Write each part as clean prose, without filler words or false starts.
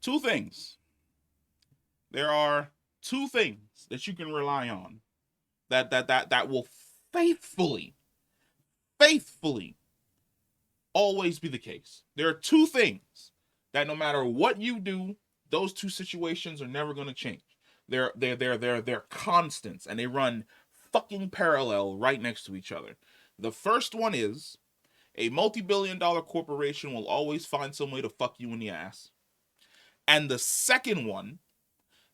Two things. There are two things that you can rely on that will faithfully, faithfully always be the case. There are two things that no matter what you do, those two situations are never going to change. They're constants and they run fucking parallel right next to each other. The first one is a multi-billion-dollar corporation will always find some way to fuck you in the ass. And the second one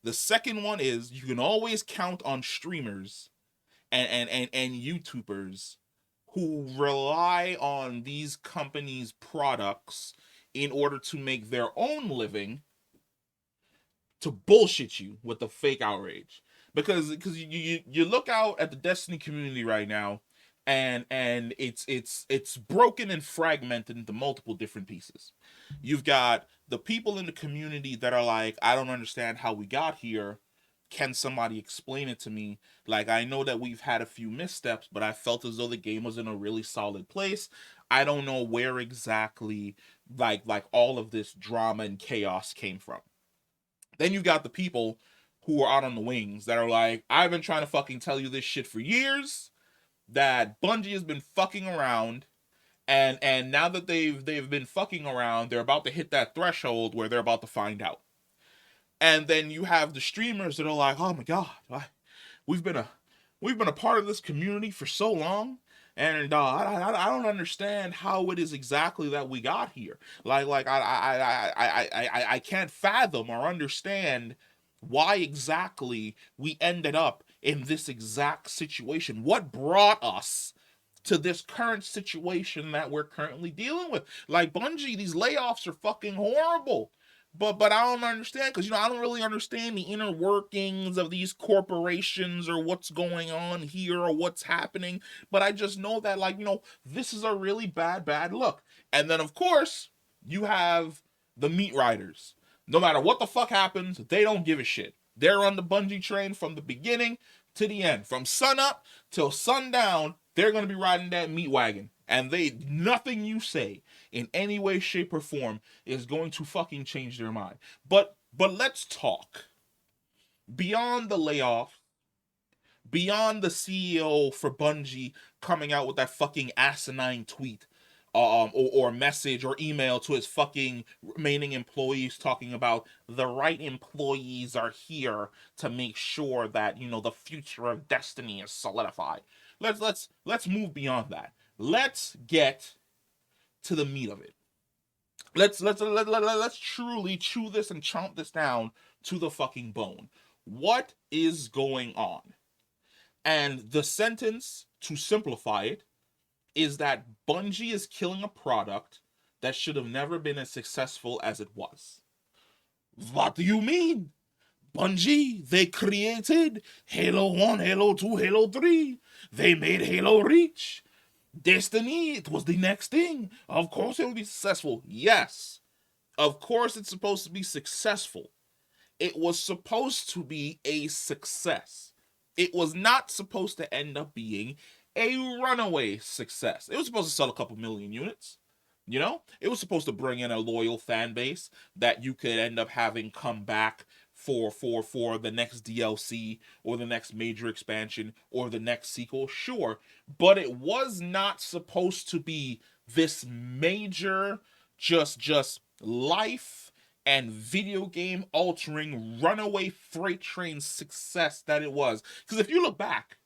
is you can always count on streamers and YouTubers who rely on these companies' products in order to make their own living to bullshit you with the fake outrage. Because you look out at the Destiny community right now, and it's broken and fragmented into multiple different pieces. You've got the people in the community that are like, I don't understand how we got here. Can somebody explain it to me? Like, I know that we've had a few missteps, but I felt as though the game was in a really solid place. I don't know where exactly like all of this drama and chaos came from. Then you got the people who are out on the wings that are like, I've been trying to fucking tell you this shit for years, that Bungie has been fucking around, and now that they've been fucking around, they're about to hit that threshold where they're about to find out. And then you have the streamers that are like, oh my god, we've been a we've been a part of this community for so long, and I don't understand how it is exactly that we got here. I can't fathom or understand why exactly we ended up in this exact situation. What brought us to this current situation that we're currently dealing with? Like, Bungie, these layoffs are fucking horrible. But I don't understand, because I don't really understand the inner workings of these corporations or what's going on here or what's happening. But I just know that, like, this is a really bad look. And then of course you have the meat riders. No matter what the fuck happens, they don't give a shit. They're on the Bungie train from the beginning to the end, from sun up till sundown. They're gonna be riding that meat wagon, and nothing you say in any way, shape, or form is going to fucking change their mind. But let's talk beyond the layoff, beyond the CEO for Bungie coming out with that fucking asinine tweet, or message or email to his fucking remaining employees talking about the right employees are here to make sure that the future of Destiny is solidified. Let's move beyond that. Let's get to the meat of it. Let's truly chew this and chomp this down to the fucking bone. What is going on? And the sentence, to simplify it, is that Bungie is killing a product that should have never been as successful as it was. What do you mean? Bungie, they created Halo 1, Halo 2, Halo 3. They made Halo Reach. Destiny, it was the next thing. Of course it will be successful. Yes. Of course it's supposed to be successful. It was supposed to be a success. It was not supposed to end up being a runaway success. It was supposed to sell a couple million units. It was supposed to bring in a loyal fan base that you could end up having come back for the next DLC or the next major expansion or the next sequel, sure, but it was not supposed to be this major just life and video game altering runaway freight train success that it was. Because if you look back,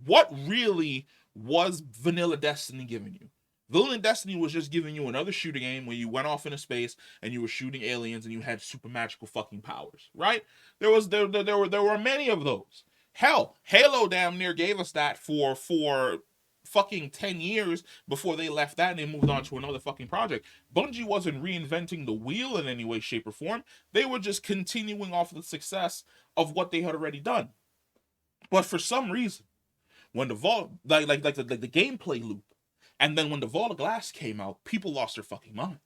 what really was vanilla Destiny giving you? Vanilla Destiny was just giving you another shooter game where you went off into space and you were shooting aliens and you had super magical fucking powers, right? There were many of those. Hell, Halo damn near gave us that for fucking 10 years before they left that and they moved on to another fucking project. Bungie wasn't reinventing the wheel in any way, shape, or form. They were just continuing off the success of what they had already done. But for some reason, when the vault the gameplay loop, and then when the Vault of Glass came out, people lost their fucking minds.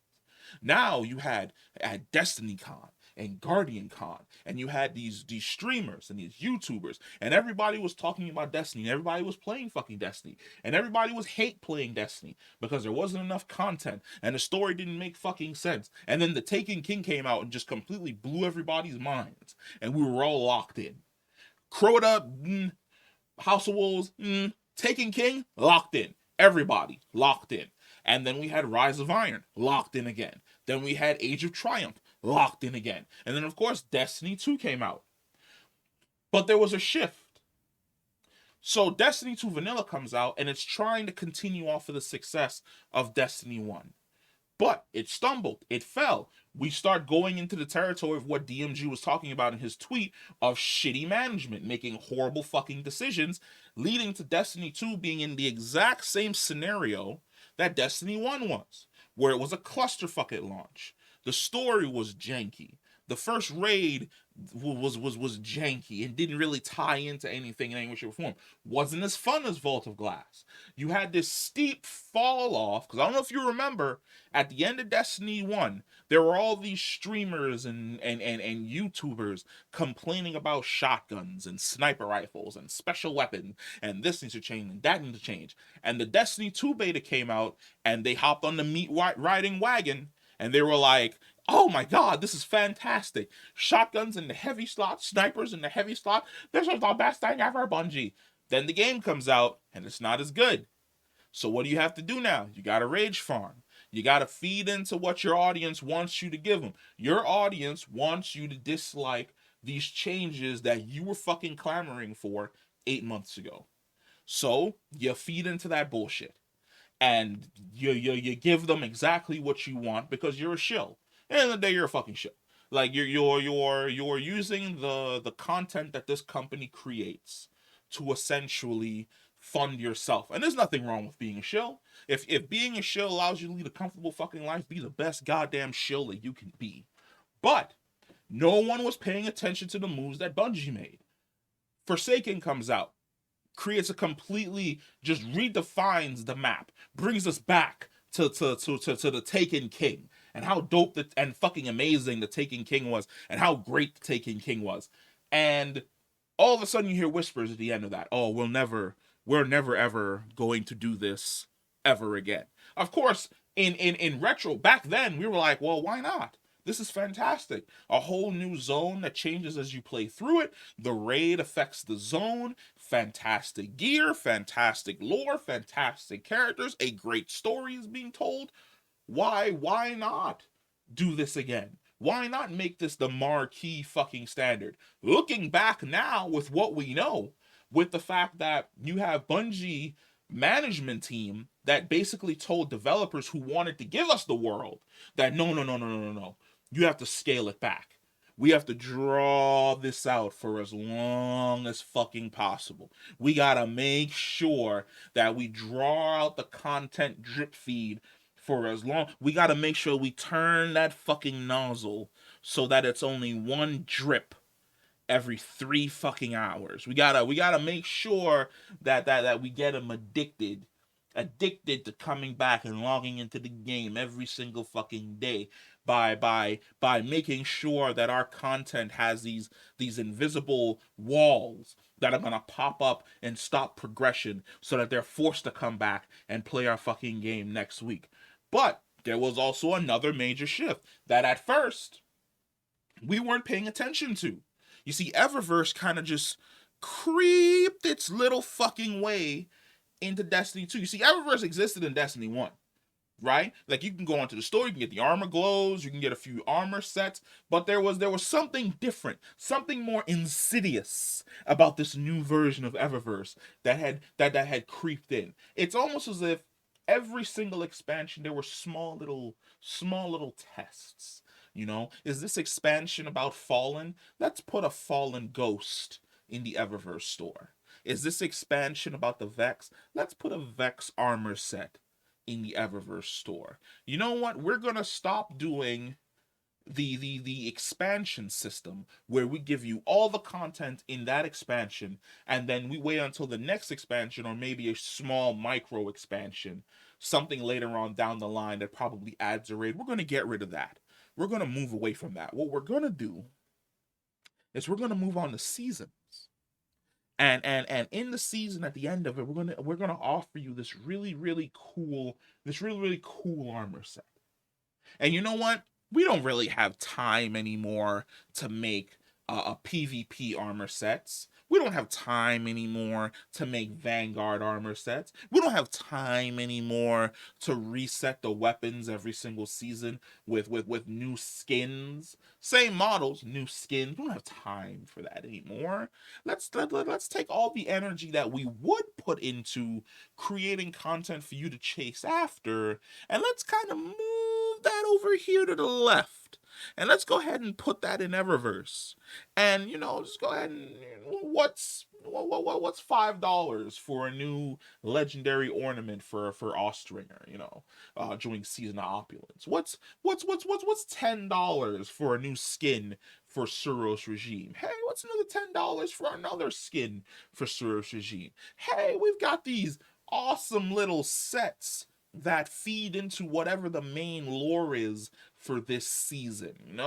Now you had at Destiny Con, and Guardian Con, and you had these streamers and these YouTubers, and everybody was talking about Destiny, and everybody was playing fucking Destiny, and everybody was hate playing Destiny because there wasn't enough content and the story didn't make fucking sense. And then the Taken King came out and just completely blew everybody's minds, and we were all locked in. Crota, House of Wolves, Taken King, locked in. Everybody locked in. And then we had Rise of Iron, locked in again. Then we had Age of Triumph, locked in again. And then, of course, Destiny 2 came out. But there was a shift. So Destiny 2 Vanilla comes out, and it's trying to continue off of the success of Destiny 1. But it stumbled. It fell. We start going into the territory of what DMG was talking about in his tweet of shitty management, making horrible fucking decisions, leading to Destiny 2 being in the exact same scenario that Destiny 1 was, where it was a clusterfuck at launch. The story was janky. The first raid was janky and didn't really tie into anything in any way, shape, or form. Wasn't as fun as Vault of Glass. You had this steep fall off, because I don't know if you remember, at the end of Destiny 1, there were all these streamers and YouTubers complaining about shotguns and sniper rifles and special weapons, and this needs to change and that needs to change. And the Destiny 2 beta came out, and they hopped on the meat riding wagon, and they were like, oh my god, this is fantastic. Shotguns in the heavy slot, snipers in the heavy slot. This is the best thing ever, Bungie. Then the game comes out, and it's not as good. So what do you have to do now? You got to rage farm. You got to feed into what your audience wants you to give them. Your audience wants you to dislike these changes that you were fucking clamoring for 8 months ago. So you feed into that bullshit. And you give them exactly what you want because you're a shill. At the end of the day, you're a fucking shill. Like you're using the content that this company creates to essentially fund yourself. And there's nothing wrong with being a shill. If being a shill allows you to lead a comfortable fucking life, be the best goddamn shill that you can be. But no one was paying attention to the moves that Bungie made. Forsaken comes out, creates a completely, just redefines the map, brings us back to the Taken King and how dope and fucking amazing the Taken King was and how great the Taken King was. And all of a sudden you hear whispers at the end of that. Oh, we're never ever going to do this ever again. Of course, in retro, back then we were like, well, why not? This is fantastic. A whole new zone that changes as you play through it. The raid affects the zone. Fantastic gear, fantastic lore, fantastic characters. A great story is being told. Why not do this again? Why not make this the marquee fucking standard? Looking back now with what we know, with the fact that you have Bungie management team that basically told developers who wanted to give us the world that no. You have to scale it back. We have to draw this out for as long as fucking possible. We gotta make sure that we draw out the content drip feed for as long. We gotta make sure we turn that fucking nozzle so that it's only one drip every 3 fucking hours. We gotta make sure that we get them addicted to coming back and logging into the game every single fucking day by making sure that our content has these invisible walls that are gonna pop up and stop progression so that they're forced to come back and play our fucking game next week. But there was also another major shift that at first we weren't paying attention to. You see, Eververse kind of just creeped its little fucking way into Destiny 2. You see, Eververse existed in Destiny 1, right? Like, you can go onto the store, you can get the armor glows, you can get a few armor sets, but there was something different, something more insidious about this new version of Eververse that had creeped in. It's almost as if every single expansion there were small little tests. You know, is this expansion about Fallen? Let's put a Fallen ghost in the Eververse store. Is this expansion about the Vex? Let's put a Vex armor set in the Eververse store. You know what? We're gonna stop doing the expansion system where we give you all the content in that expansion and then we wait until the next expansion or maybe a small micro expansion, something later on down the line that probably adds a raid. We're gonna get rid of that. we're gonna move away from that. What we're gonna do is we're gonna move on to seasons. And in the season, at the end of it, we're gonna offer you this really cool armor set. And you know what? We don't really have time anymore to make a PvP armor sets. We don't have time anymore to make Vanguard armor sets. We don't have time anymore to reset the weapons every single season with new skins. Same models, new skins. We don't have time for that anymore. Let's take all the energy that we would put into creating content for you to chase after, and let's kind of move that over here to the left, and let's go ahead and put that in Eververse. And just go ahead and what's $5 for a new legendary ornament for Ostringer, during season of opulence? What's $10 for a new skin for Suros Regime? Hey, what's another $10 for another skin for Suros Regime? Hey, we've got these awesome little sets that feed into whatever the main lore is for this season,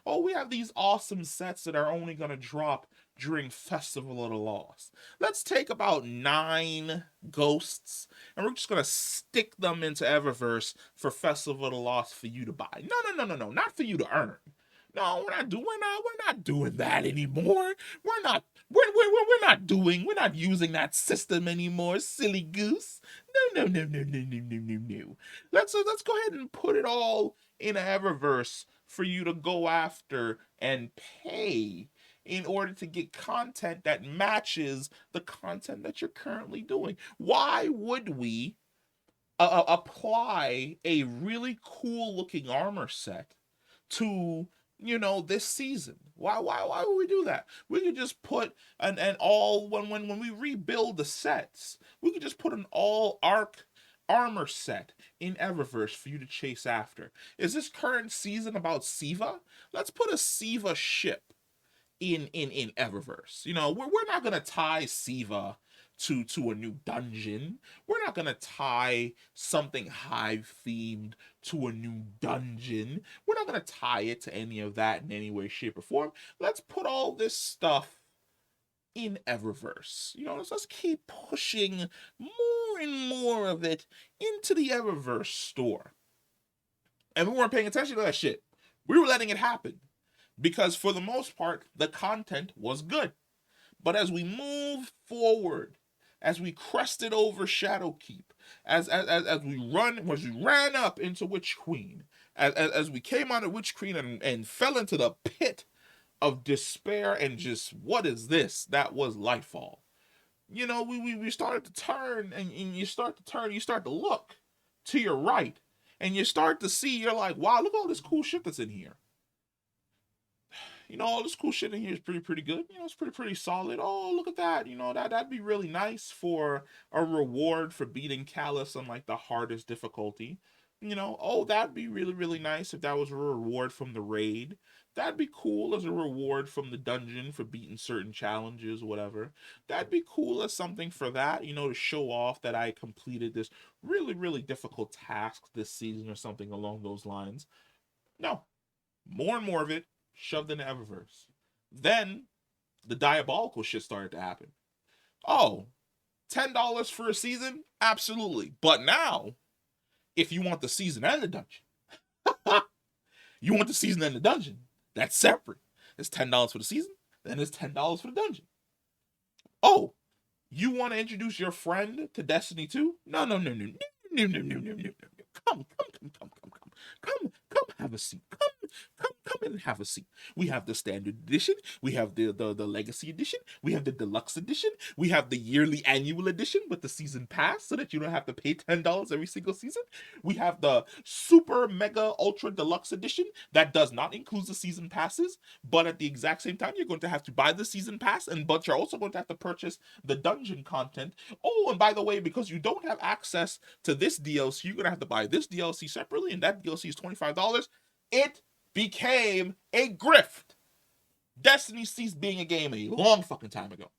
Oh, we have these awesome sets that are only going to drop during Festival of the Lost. Let's take about 9 ghosts, and we're just going to stick them into Eververse for Festival of the Lost for you to buy. No, not for you to earn. No, we're not doing that anymore. We're not using that system anymore, silly goose. No. Let's go ahead and put it all in Eververse for you to go after and pay in order to get content that matches the content that you're currently doing. Why would we apply a really cool looking armor set to this season? Why would we do that? We could just put an all when we rebuild the sets, we could just put an all arc armor set in Eververse for you to chase after. Is this current season about Siva? Let's put a Siva ship in Eververse. We're not gonna tie Siva to a new dungeon. We're not gonna tie something hive themed to a new dungeon. We're not gonna tie it to any of that in any way, shape, or form. Let's put all this stuff in Eververse. Let's keep pushing more and more of it into the Eververse store. And we weren't paying attention to that shit. We were letting it happen because for the most part, the content was good. But as we move forward, as we crested over Shadowkeep, as we ran up into Witch Queen, as we came out of Witch Queen and fell into the pit of despair and just, what is this? That was Lightfall. We started to turn, and you start to look to your right, and you start to see, you're like, wow, look at all this cool shit that's in here. All this cool shit in here is pretty good. It's pretty solid. Oh, look at that. That'd be really nice for a reward for beating Callus on like the hardest difficulty. Oh, that'd be really nice if that was a reward from the raid. That'd be cool as a reward from the dungeon for beating certain challenges, whatever. That'd be cool as something for that, to show off that I completed this really difficult task this season or something along those lines. No. More and more of it shoved into Eververse. Then the diabolical shit started to happen. Oh, $10 for a season? Absolutely. But now, if you want the season and the dungeon, you want the season and the dungeon, that's separate. It's $10 for the season, then it's $10 for the dungeon. Oh, you want to introduce your friend to Destiny 2? No. Come, have a seat. Come and have a seat. We have the standard edition. We have the legacy edition. We have the deluxe edition. We have the yearly annual edition with the season pass so that you don't have to pay $10 every single season. We have the super mega ultra deluxe edition that does not include the season passes, but at the exact same time, you're going to have to buy the season pass, but you're also going to have to purchase the dungeon content. Oh, and by the way, because you don't have access to this DLC, you're going to have to buy this DLC separately, and that DLC is $25. It became a grift. Destiny ceased being a game a long fucking time ago.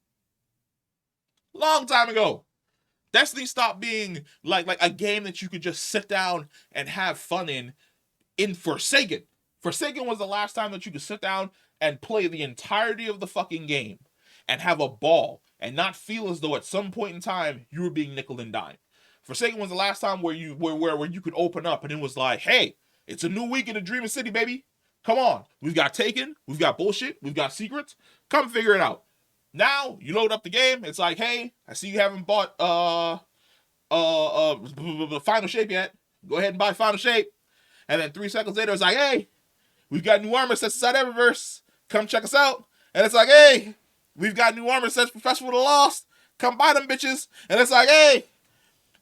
Long time ago. Destiny stopped being like a game that you could just sit down and have fun in Forsaken. Forsaken was the last time that you could sit down and play the entirety of the fucking game and have a ball and not feel as though at some point in time you were being nickel and dime. Forsaken was the last time where you could open up and it was like, hey, it's a new week in the Dreaming City, baby. Come on. We've got Taken, we've got bullshit, we've got secrets. Come figure it out. Now you load up the game, it's like, hey, I see you haven't bought Final Shape yet. Go ahead and buy Final Shape. And then 3 seconds later, it's like, hey, we've got new armor sets inside Eververse. Come check us out. And it's like, hey, we've got new armor sets for Festival of the Lost. Come buy them bitches. And it's like, hey,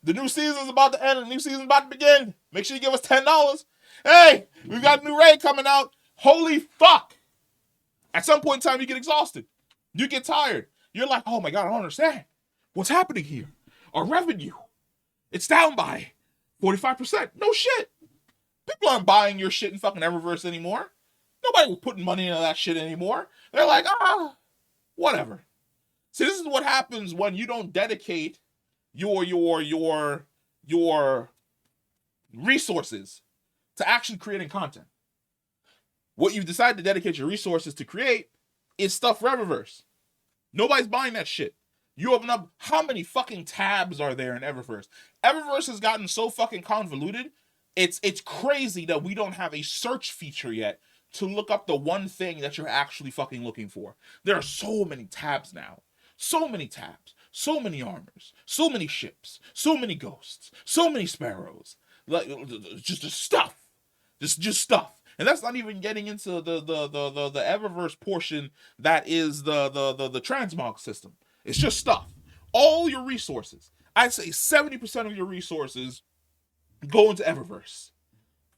the new season's about to end and the new season's about to begin. Make sure you give us $10. Hey, we've got a new raid coming out. Holy fuck. At some point in time, you get exhausted. You get tired. You're like, oh my God, I don't understand. What's happening here? Our revenue, it's down by 45%. No shit. People aren't buying your shit in fucking Eververse anymore. Nobody was putting money into that shit anymore. They're like, whatever. See, this is what happens when you don't dedicate your resources to actually creating content. What you've decided to dedicate your resources to create is stuff for Eververse. Nobody's buying that shit. You open up, how many fucking tabs are there in Eververse? Eververse has gotten so fucking convoluted. It's crazy that we don't have a search feature yet to look up the one thing that you're actually fucking looking for. There are so many tabs now. So many tabs. So many armors. So many ships. So many ghosts. So many sparrows. Like just stuff. Just stuff. And that's not even getting into the Eververse portion that is the transmog system. It's just stuff. All your resources. I'd say 70% of your resources go into Eververse.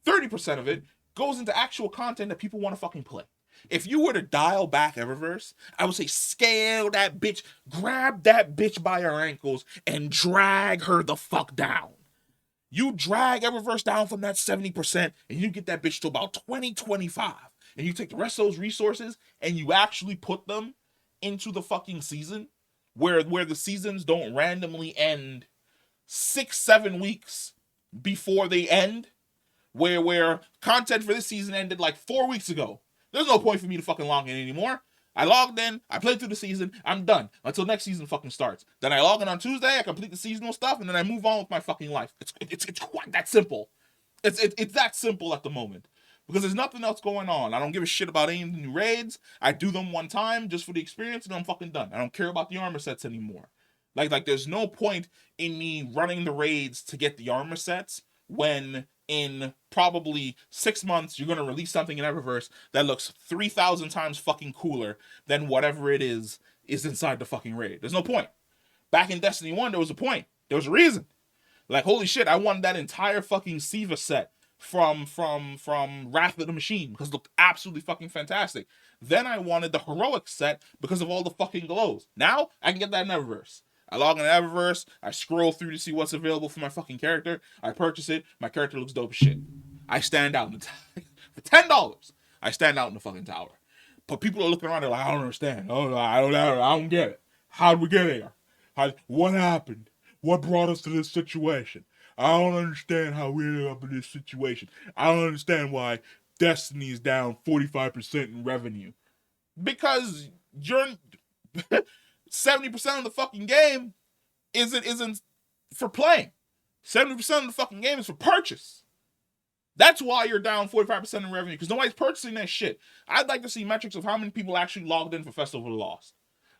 30% of it goes into actual content that people want to fucking play. If you were to dial back Eververse, I would say scale that bitch, grab that bitch by her ankles, and drag her the fuck down. You drag Eververse down from that 70%, and you get that bitch to about 20, 25. And you take the rest of those resources, and you actually put them into the fucking season, where the seasons don't randomly end 6-7 weeks before they end, where content for this season ended like 4 weeks ago. There's no point for me to fucking log in anymore. I logged in, I played through the season, I'm done until next season fucking starts. Then I log in on Tuesday, I complete the seasonal stuff, and then I move on with my fucking life. It's quite that simple. It's that simple at the moment. Because there's nothing else going on. I don't give a shit about any of the new raids. I do them one time just for the experience, and I'm fucking done. I don't care about the armor sets anymore. Like there's no point in me running the raids to get the armor sets when in probably 6 months you're going to release something in Eververse that looks 3,000 times fucking cooler than whatever it is inside the fucking raid. There's no point. Back in Destiny 1, there was a point. There was a reason. Like, holy shit, I wanted that entire fucking Siva set from Wrath of the Machine because it looked absolutely fucking fantastic. Then I wanted the Heroic set because of all the fucking glows. Now, I can get that in Eververse. I log in Eververse, I scroll through to see what's available for my fucking character, I purchase it, my character looks dope as shit. I stand out in the for $10, I stand out in the fucking tower. But people are looking around, they're like, I don't understand. I don't get it. How'd we get here? What happened? What brought us to this situation? I don't understand how we ended up in this situation. I don't understand why Destiny is down 45% in revenue. Because you're 70% of the fucking game isn't for playing. 70% of the fucking game is for purchase. That's why you're down 45% in revenue, because nobody's purchasing that shit. I'd like to see metrics of how many people actually logged in for Festival of the Lost.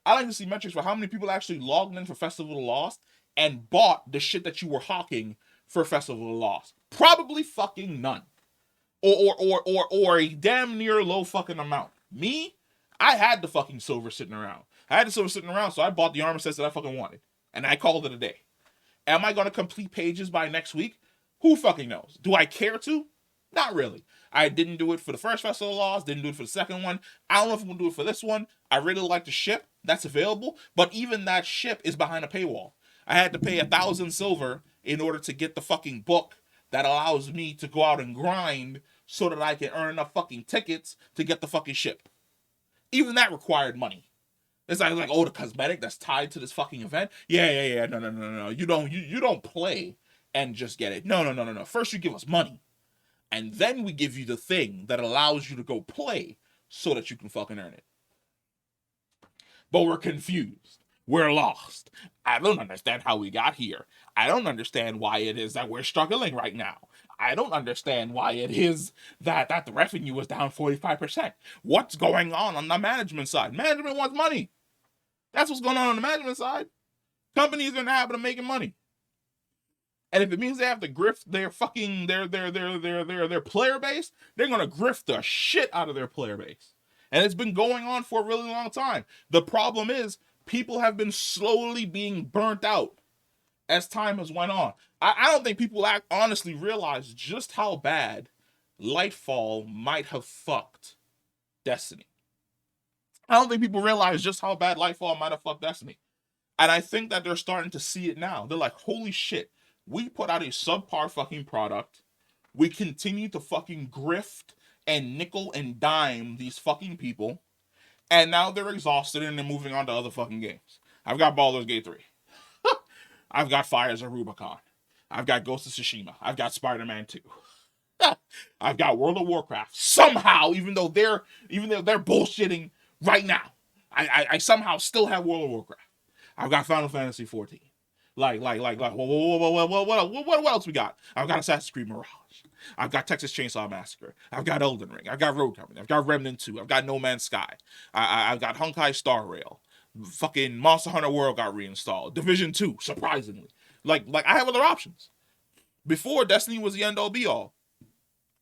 I'd like to see metrics for how many people actually logged in for Festival of the Lost and bought the shit that you were hawking for Festival of the Lost. Probably fucking none. Or a damn near low fucking amount. Me, I had the fucking silver sitting around. So I bought the armor sets that I fucking wanted. And I called it a day. Am I going to complete pages by next week? Who fucking knows? Do I care to? Not really. I didn't do it for the first Festival of the Lost, didn't do it for the second one. I don't know if I'm going to do it for this one. I really like the ship that's available, but even that ship is behind a paywall. I had to pay 1,000 silver in order to get the fucking book that allows me to go out and grind so that I can earn enough fucking tickets to get the fucking ship. Even that required money. It's like, oh, the cosmetic that's tied to this fucking event? Yeah. No. You don't play and just get it. No. First you give us money. And then we give you the thing that allows you to go play so that you can fucking earn it. But we're confused. We're lost. I don't understand how we got here. I don't understand why it is that we're struggling right now. I don't understand why it is that the revenue was down 45%. What's going on the management side? Management wants money. That's what's going on the management side. Companies are in the habit of making money. And if it means they have to grift their fucking their player base, they're gonna grift the shit out of their player base. And it's been going on for a really long time. The problem is people have been slowly being burnt out as time has went on. I don't think people honestly realize just how bad Lightfall might have fucked Destiny. I don't think people realize just how bad Lightfall might have fucked Destiny. And I think that they're starting to see it now. They're like, holy shit, we put out a subpar fucking product. We continue to fucking grift and nickel and dime these fucking people. And now they're exhausted and they're moving on to other fucking games. I've got Baldur's Gate 3. I've got Fires of Rubicon. I've got Ghost of Tsushima. I've got Spider-Man 2. I've got World of Warcraft. Somehow, even though they're bullshitting right now, I somehow still have World of Warcraft. I've got Final Fantasy 14. What else we got? I've got Assassin's Creed Mirage. I've got Texas Chainsaw Massacre. I've got Elden Ring. I've got Road Company. I've got Remnant 2. I've got No Man's Sky. I've got Honkai Star Rail. Fucking Monster Hunter World got reinstalled. Division 2, surprisingly. Like I have other options. Before, Destiny was the end-all be-all.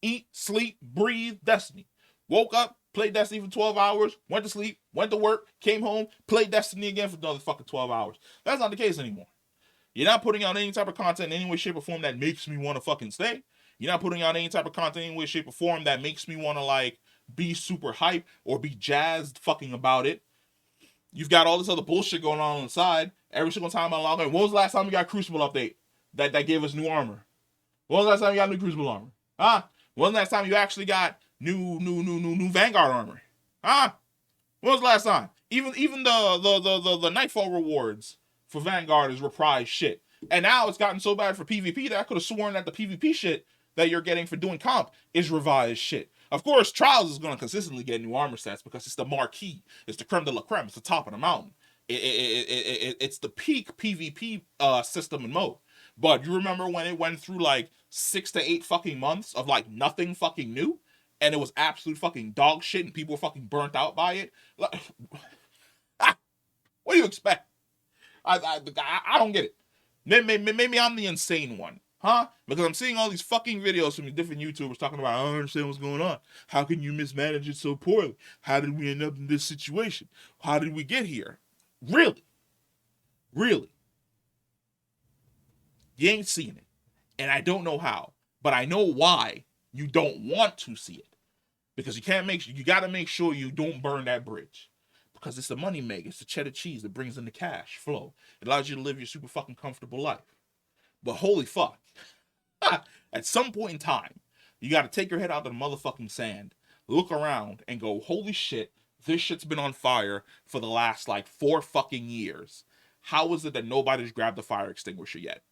Eat, sleep, breathe, Destiny. Woke up, played Destiny for 12 hours, went to sleep, went to work, came home, played Destiny again for another fucking 12 hours. That's not the case anymore. You're not putting out any type of content in any way, shape, or form that makes me want to fucking stay. You're not putting out any type of content in any way, shape, or form that makes me want to, like, be super hype or be jazzed fucking about it. You've got all this other bullshit going on the side. Every single time I log in. When was the last time you got a Crucible update that gave us new armor? When was the last time you got new Crucible armor? Huh? When was the last time you actually got new Vanguard armor? Huh? When was the last time? Even the Nightfall rewards for Vanguard is reprised shit. And now it's gotten so bad for PvP that I could have sworn that the PvP shit that you're getting for doing comp is revised shit. Of course, Trials is going to consistently get new armor sets because it's the marquee. It's the creme de la creme. It's the top of the mountain. It's the peak PvP system and mode. But you remember when it went through like 6 to 8 fucking months of like nothing fucking new? And it was absolute fucking dog shit and people were fucking burnt out by it? Like, what do you expect? I don't get it. Maybe I'm the insane one. Huh? Because I'm seeing all these fucking videos from different YouTubers talking about, I don't understand what's going on. How can you mismanage it so poorly? How did we end up in this situation? How did we get here? Really? Really? You ain't seeing it. And I don't know how. But I know why you don't want to see it. Because you gotta make sure you don't burn that bridge. Because it's the money maker. It's the cheddar cheese that brings in the cash flow. It allows you to live your super fucking comfortable life. But holy fuck. At some point in time, you got to take your head out of the motherfucking sand, look around, and go, holy shit, this shit's been on fire for the last, like, 4 fucking years. How is it that nobody's grabbed the fire extinguisher yet?